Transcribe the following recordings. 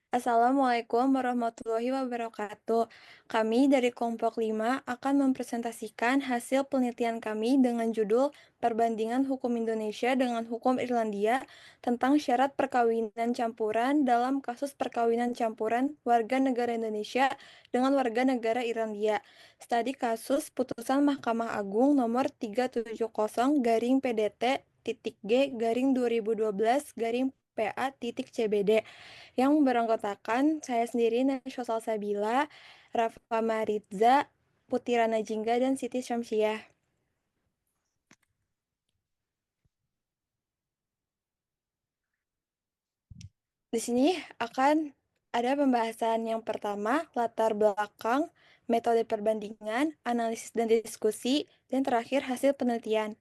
Assalamualaikum warahmatullahi wabarakatuh. Kami dari kelompok 5 akan mempresentasikan hasil penelitian kami dengan judul Perbandingan Hukum Indonesia dengan Hukum Irlandia tentang syarat perkawinan campuran dalam kasus perkawinan campuran warga negara Indonesia dengan warga negara Irlandia. Studi kasus putusan Mahkamah Agung nomor 370 garing PDT titik G garing 2012 garing PA titik CBD yang beranggotakan saya sendiri Najwa Salsabila, Rafa Maritza, Putira Najingga, dan Siti Syamsiah. Di sini akan ada pembahasan yang pertama, latar belakang, metode perbandingan, analisis dan diskusi, dan terakhir hasil penelitian.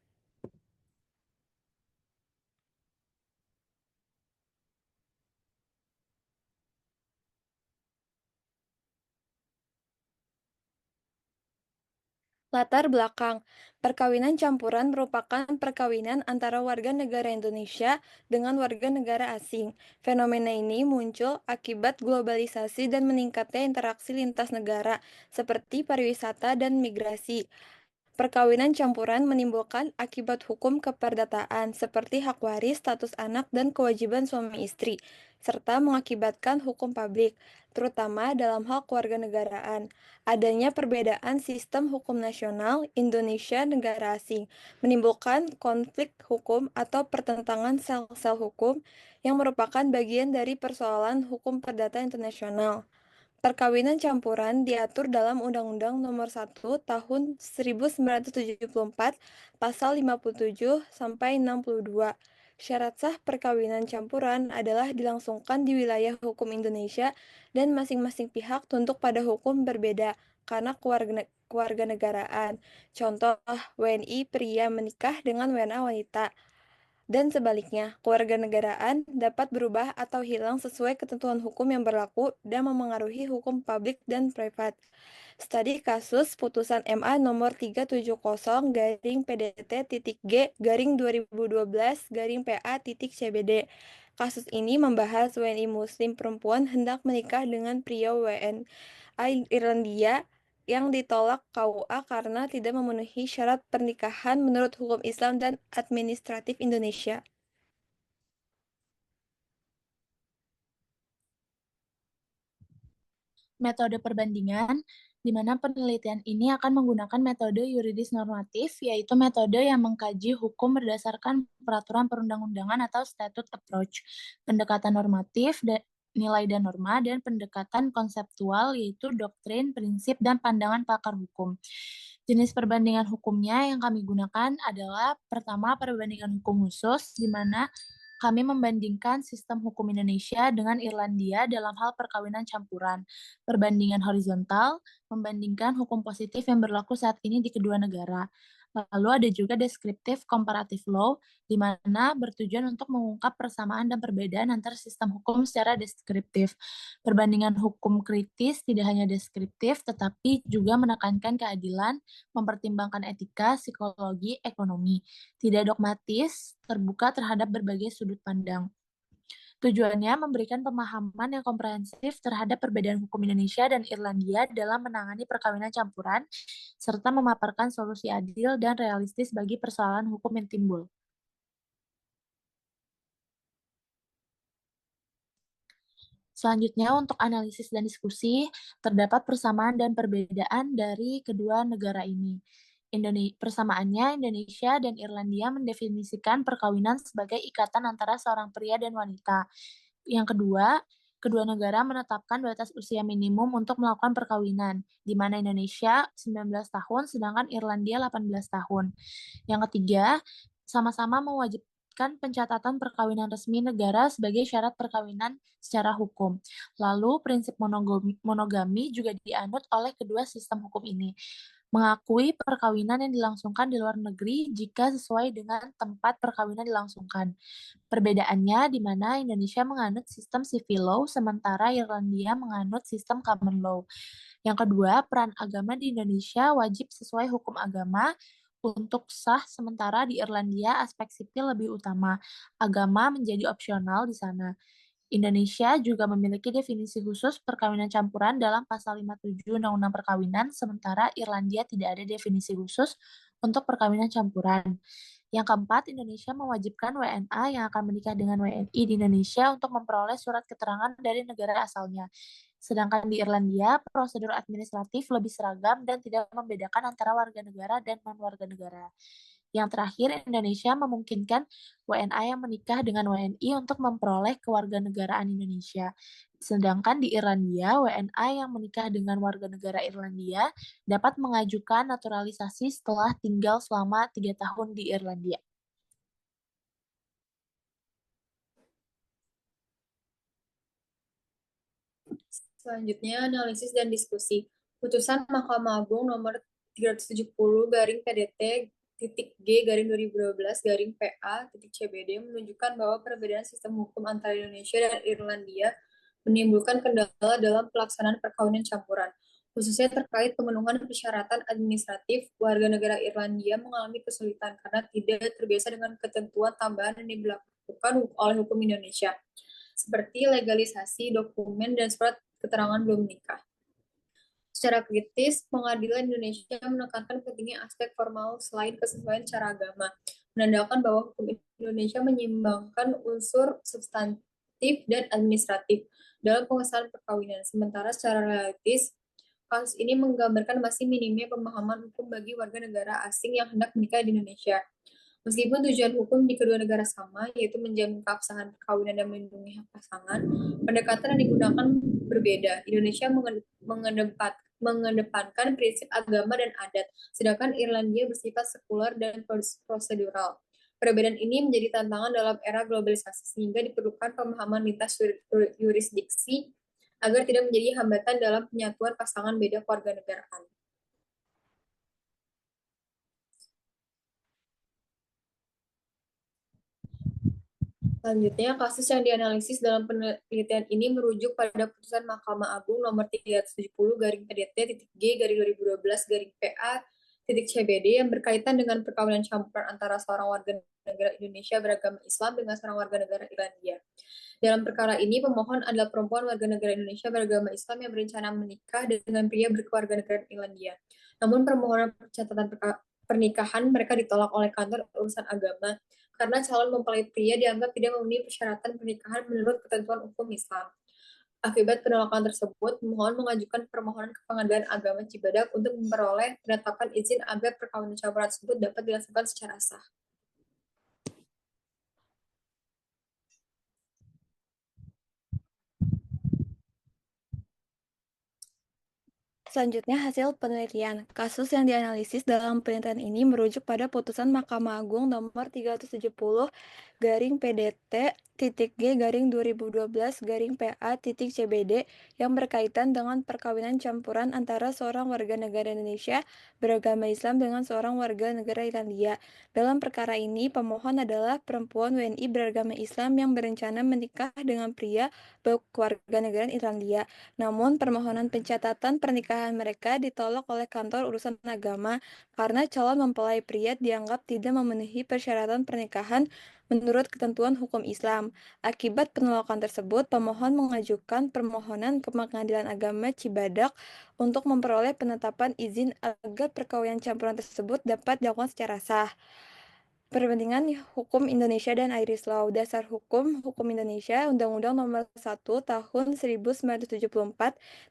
Latar belakang, perkawinan campuran merupakan perkawinan antara warga negara Indonesia dengan warga negara asing. Fenomena ini muncul akibat globalisasi dan meningkatnya interaksi lintas negara, seperti pariwisata dan migrasi. Perkawinan campuran menimbulkan akibat hukum keperdataan seperti hak waris, status anak, dan kewajiban suami istri, serta mengakibatkan hukum publik, terutama dalam hal kewarganegaraan. Adanya perbedaan sistem hukum nasional Indonesia negara asing menimbulkan konflik hukum atau pertentangan sel-sel hukum yang merupakan bagian dari persoalan hukum perdata internasional. Perkawinan campuran diatur dalam Undang-Undang Nomor 1 Tahun 1974, Pasal 57 sampai 62. Syarat sah perkawinan campuran adalah dilangsungkan di wilayah hukum Indonesia dan masing-masing pihak tunduk pada hukum berbeda karena kewarganegaraan. Contoh, WNI pria menikah dengan WNA wanita. Dan sebaliknya, kewarganegaraan dapat berubah atau hilang sesuai ketentuan hukum yang berlaku dan memengaruhi hukum publik dan privat. Studi kasus putusan MA nomor 370 garing PDT titik G garing 2012 garing PA titik CBD. Kasus ini membahas WNI Muslim perempuan hendak menikah dengan pria WNI Irlandia yang ditolak KUA karena tidak memenuhi syarat pernikahan menurut hukum Islam dan administratif Indonesia. Metode perbandingan, di mana penelitian ini akan menggunakan metode yuridis normatif, yaitu metode yang mengkaji hukum berdasarkan peraturan perundang-undangan atau statute approach, pendekatan normatif, nilai dan norma, dan pendekatan konseptual, yaitu doktrin, prinsip, dan pandangan pakar hukum. Jenis perbandingan hukumnya yang kami gunakan adalah pertama perbandingan hukum khusus, di mana kami membandingkan sistem hukum Indonesia dengan Irlandia dalam hal perkawinan campuran. Perbandingan horizontal, membandingkan hukum positif yang berlaku saat ini di kedua negara. Lalu ada juga deskriptif comparative law, di mana bertujuan untuk mengungkap persamaan dan perbedaan antar sistem hukum secara deskriptif. Perbandingan hukum kritis tidak hanya deskriptif, tetapi juga menekankan keadilan, mempertimbangkan etika, psikologi, ekonomi. Tidak dogmatis, terbuka terhadap berbagai sudut pandang. Tujuannya memberikan pemahaman yang komprehensif terhadap perbedaan hukum Indonesia dan Irlandia dalam menangani perkawinan campuran, serta memaparkan solusi adil dan realistis bagi persoalan hukum yang timbul. Selanjutnya, untuk analisis dan diskusi, terdapat persamaan dan perbedaan dari kedua negara ini. Persamaannya, Indonesia dan Irlandia mendefinisikan perkawinan sebagai ikatan antara seorang pria dan wanita. Yang kedua, kedua negara menetapkan batas usia minimum untuk melakukan perkawinan, di mana Indonesia 19 tahun, sedangkan Irlandia 18 tahun. Yang ketiga, sama-sama mewajibkan pencatatan perkawinan resmi negara sebagai syarat perkawinan secara hukum. Lalu, prinsip monogami juga dianut oleh kedua sistem hukum ini, mengakui perkawinan yang dilangsungkan di luar negeri jika sesuai dengan tempat perkawinan dilangsungkan. Perbedaannya di mana Indonesia menganut sistem civil law, sementara Irlandia menganut sistem common law. Yang kedua, peran agama di Indonesia wajib sesuai hukum agama untuk sah, sementara di Irlandia aspek sipil lebih utama. Agama menjadi opsional di sana. Indonesia juga memiliki definisi khusus perkawinan campuran dalam pasal 57 Undang-Undang Perkawinan, sementara Irlandia tidak ada definisi khusus untuk perkawinan campuran. Yang keempat, Indonesia mewajibkan WNA yang akan menikah dengan WNI di Indonesia untuk memperoleh surat keterangan dari negara asalnya. Sedangkan di Irlandia, prosedur administratif lebih seragam dan tidak membedakan antara warga negara dan non-warga negara. Yang terakhir, Indonesia memungkinkan WNA yang menikah dengan WNI untuk memperoleh kewarganegaraan Indonesia. Sedangkan di Irlandia, WNA yang menikah dengan warga negara Irlandia dapat mengajukan naturalisasi setelah tinggal selama 3 tahun di Irlandia. Selanjutnya, analisis dan diskusi. Putusan Mahkamah Agung nomor 370 garing PDT titik G garing 2012 garing PA titik CBD menunjukkan bahwa perbedaan sistem hukum antara Indonesia dan Irlandia menimbulkan kendala dalam pelaksanaan perkawinan campuran, khususnya terkait pemenuhan persyaratan administratif. Warga negara Irlandia mengalami kesulitan karena tidak terbiasa dengan ketentuan tambahan yang diberlakukan oleh hukum Indonesia, seperti legalisasi dokumen dan surat keterangan belum menikah. Secara kritis, pengadilan Indonesia menekankan pentingnya aspek formal selain kesesuaian cara agama, menandakan bahwa hukum Indonesia menyeimbangkan unsur substantif dan administratif dalam pengesahan perkawinan. Sementara secara realistis, kasus ini menggambarkan masih minimnya pemahaman hukum bagi warga negara asing yang hendak menikah di Indonesia. Meskipun tujuan hukum di kedua negara sama, yaitu menjamin keabsahan perkawinan dan melindungi hak pasangan, pendekatan yang digunakan berbeda. Indonesia mengedepankan prinsip agama dan adat, sedangkan Irlandia bersifat sekuler dan prosedural. Perbedaan ini menjadi tantangan dalam era globalisasi, sehingga diperlukan pemahaman lintas yurisdiksi agar tidak menjadi hambatan dalam penyatuan pasangan beda kewarganegaraan. Selanjutnya, kasus yang dianalisis dalam penelitian ini merujuk pada putusan Mahkamah Agung nomor 370 garing PDT titik G garing 2012 garing PA titik CBD yang berkaitan dengan perkawinan campuran antara seorang warga negara Indonesia beragama Islam dengan seorang warga negara Irlandia. Dalam perkara ini, pemohon adalah perempuan warga negara Indonesia beragama Islam yang berencana menikah dengan pria berkeluarga negara Irlandia. Namun permohonan pencatatan pernikahan mereka ditolak oleh kantor urusan agama karena calon mempelai pria dianggap tidak memenuhi persyaratan pernikahan menurut ketentuan hukum Islam. Akibat penolakan tersebut, pemohon mengajukan permohonan ke Pengadilan Agama Cibadak untuk memperoleh penetapan izin agar perkawinan campuran tersebut dapat dilaksanakan secara sah. Selanjutnya, hasil penelitian. Kasus yang dianalisis dalam penelitian ini merujuk pada putusan Mahkamah Agung nomor 370 garing PDT titik G garing 2012 garing PA titik CBD yang berkaitan dengan perkawinan campuran antara seorang warga negara Indonesia beragama Islam dengan seorang warga negara Irlandia. Dalam perkara ini, pemohon adalah perempuan WNI beragama Islam yang berencana menikah dengan pria berkeluarga negara Irlandia. Namun, permohonan pencatatan pernikahan mereka ditolak oleh kantor urusan agama karena calon mempelai pria dianggap tidak memenuhi persyaratan pernikahan menurut ketentuan hukum Islam. Akibat penolakan tersebut, pemohon mengajukan permohonan ke Pengadilan Agama Cibadak untuk memperoleh penetapan izin agar perkawinan campuran tersebut dapat dilakukan secara sah. Perbandingan Hukum Indonesia dan Irish Law. Dasar Hukum Indonesia, Undang-Undang Nomor 1 Tahun 1974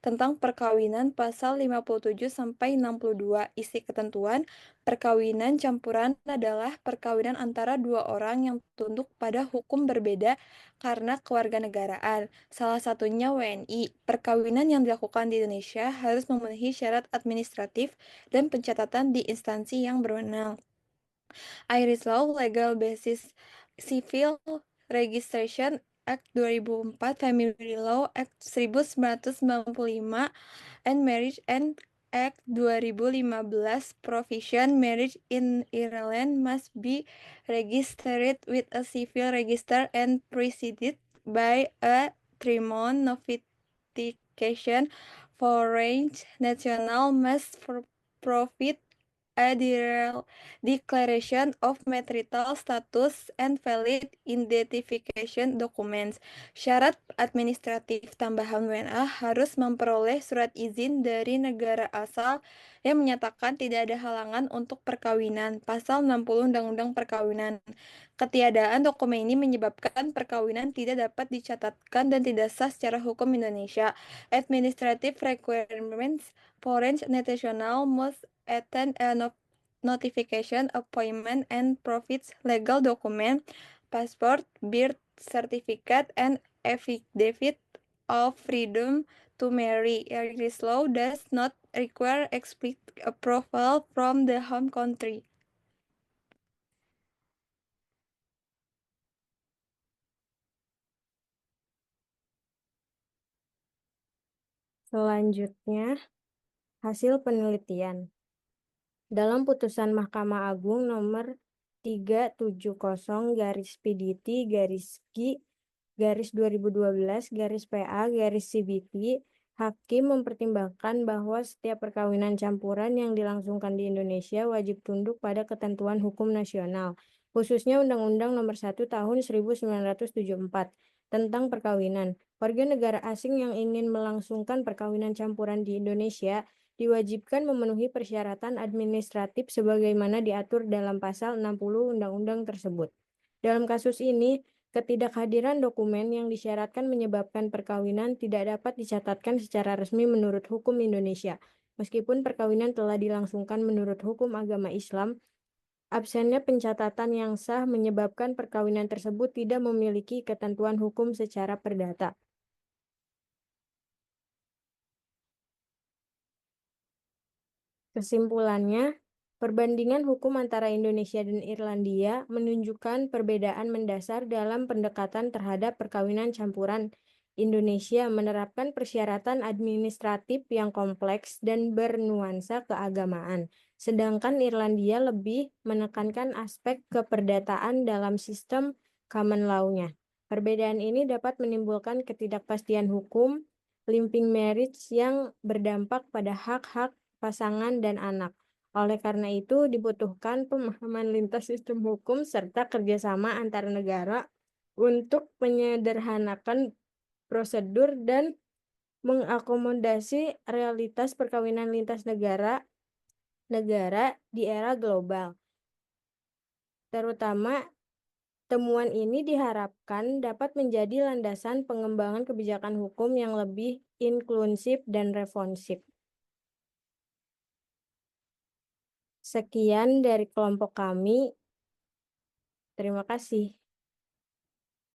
tentang Perkawinan Pasal 57 sampai 62. Isi ketentuan, perkawinan campuran adalah perkawinan antara dua orang yang tunduk pada hukum berbeda karena kewarganegaraan. Salah satunya WNI. Perkawinan yang dilakukan di Indonesia harus memenuhi syarat administratif dan pencatatan di instansi yang berwenang. Irish Law, Legal Basis Civil Registration Act 2004, Family Law Act 1995, and Marriage and Act 2015 provision. Marriage in Ireland must be registered with a civil register and preceded by a 3-month notification. Foreign national must profit a declaration of marital status and valid identification documents. Syarat administratif tambahan WNA harus memperoleh surat izin dari negara asal yang menyatakan tidak ada halangan untuk perkawinan. Pasal 60 Undang-Undang Perkawinan. Ketiadaan dokumen ini menyebabkan perkawinan tidak dapat dicatatkan dan tidak sah secara hukum Indonesia. Administrative requirements foreign national must attend a notification, appointment, and profits legal document, passport, birth certificate, and affidavit of freedom to marry. Irish law does not require explicit approval from the home country. Selanjutnya, hasil penelitian. Dalam putusan Mahkamah Agung nomor 370 garis PDT garis G garis 2012 garis PA garis CBT, hakim mempertimbangkan bahwa setiap perkawinan campuran yang dilangsungkan di Indonesia wajib tunduk pada ketentuan hukum nasional, khususnya Undang-Undang Nomor 1 Tahun 1974 tentang perkawinan. Warga negara asing yang ingin melangsungkan perkawinan campuran di Indonesia diwajibkan memenuhi persyaratan administratif sebagaimana diatur dalam pasal 60 undang-undang tersebut. Dalam kasus ini, ketidakhadiran dokumen yang disyaratkan menyebabkan perkawinan tidak dapat dicatatkan secara resmi menurut hukum Indonesia. Meskipun perkawinan telah dilangsungkan menurut hukum agama Islam, absennya pencatatan yang sah menyebabkan perkawinan tersebut tidak memiliki ketentuan hukum secara perdata. Kesimpulannya, perbandingan hukum antara Indonesia dan Irlandia menunjukkan perbedaan mendasar dalam pendekatan terhadap perkawinan campuran. Indonesia menerapkan persyaratan administratif yang kompleks dan bernuansa keagamaan, sedangkan Irlandia lebih menekankan aspek keperdataan dalam sistem common law-nya. Perbedaan ini dapat menimbulkan ketidakpastian hukum, living marriage yang berdampak pada hak-hak pasangan dan anak. Oleh karena itu, dibutuhkan pemahaman lintas sistem hukum serta kerjasama antar negara untuk menyederhanakan prosedur dan mengakomodasi realitas perkawinan lintas negara di era global. Terutama, temuan ini diharapkan dapat menjadi landasan pengembangan kebijakan hukum yang lebih inklusif dan responsif. Sekian dari kelompok kami. Terima kasih.